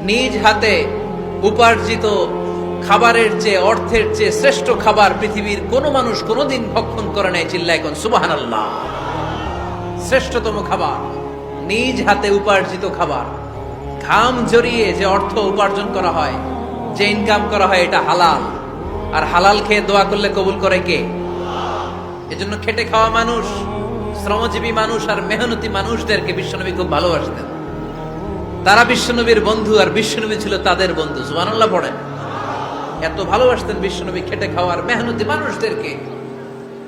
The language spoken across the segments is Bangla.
নিজ হাতে উপার্জিত খাবারের চেয়ে, অর্থের চেয়ে শ্রেষ্ঠ খাবার পৃথিবীর কোন মানুষ কোনোদিন ভক্ষণ করে নাই। চিল্লায় কোন সুবহানাল্লাহ। শ্রেষ্ঠতম খাবার, নিজ হাতে উপার্জিত খাবার, ঘাম জড়িয়ে যে অর্থ উপার্জন করা হয়, যে ইনকাম করা হয়, এটা হালাল। আর হালাল খেয়ে দোয়া করলে কবুল করে কে? এজন্য খেটে খাওয়া মানুষ, শ্রমজীবী মানুষ আর মেহনতি মানুষদেরকে বিশ্বনবী খুব ভালোবাসতেন। তারা বিশ্বনবীর বন্ধু আর বিশ্বনবী ছিল তাদের বন্ধু। সুবহানাল্লাহ পড়েন। এত ভালোবাসতেন বিশ্বনবী খেটে খাওয়ার মেহনতি মানুষদেরকে।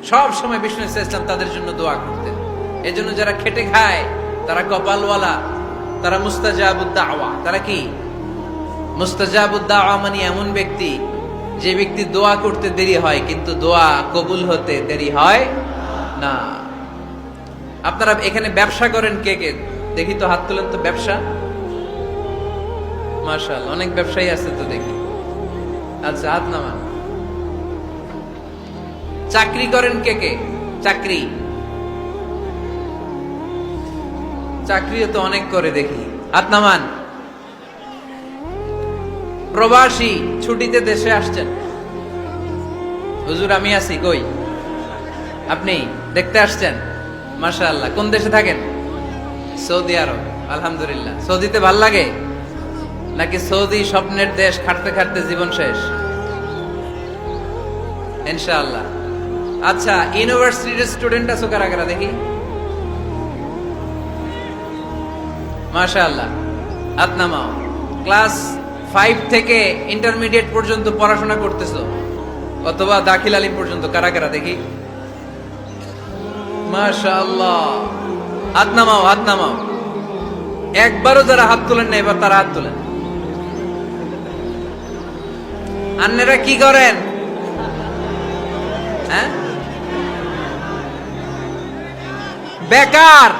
সব সময় বিষ্ণু ইসলাম তাদের জন্য দোয়া করতেন। এজন্য যারা খেটে খায় তারা কপালওয়ালা, তারা মুস্তাজাবুদ দাওয়া। তারা কি? মুস্তাজাবুদ দাওয়া মানে এমন ব্যক্তি যে ব্যক্তি দোয়া করতে দেরি হয় কিন্তু দোয়া কবুল হতে দেরি হয় না। আপনারা এখানে ব্যবসা করেন কে কে? দেখি তো, হাত তুলেন তো। ব্যবসা, মাশাআল্লাহ, অনেক ব্যবসায়ী আছে তো দেখি। আচ্ছা, হাত নামান। চাকরি করেন কে কে? চাকরি, চাকরিও তো অনেক করে দেখি, হাত নামান। প্রবাসী, ছুটিতে দেশে আসছেন। হুজুর আমি আছি, কই? আপনি দেখতে আসছেন? মাশাআল্লাহ। কোন দেশে থাকেন? সৌদি আরব। আলহামদুলিল্লাহ। সৌদিতে ভাল লাগে নাকি সৌদি স্বপ্নের দেশ, খাটতে খাটতে জীবন শেষ? ইনশাআল্লাহ। আচ্ছা, ইউনিভার্সিটির স্টুডেন্ট আছো কারা কারা দেখি? মাশাআল্লাহ, হাত নামাও। ক্লাস 5 থেকে ইন্টারমিডিয়েট পর্যন্ত পড়াশোনা করতেছো অথবা দাখিল আলিম পর্যন্ত, কারা কারা দেখি? মাশাআল্লাহ, হাত নামাও, হাত নামাও। একবারও যারা হাত তোলেন না এবার তারা হাত তোলেন। আন্নেরা কি করেন? হ্যাঁ, বেকার।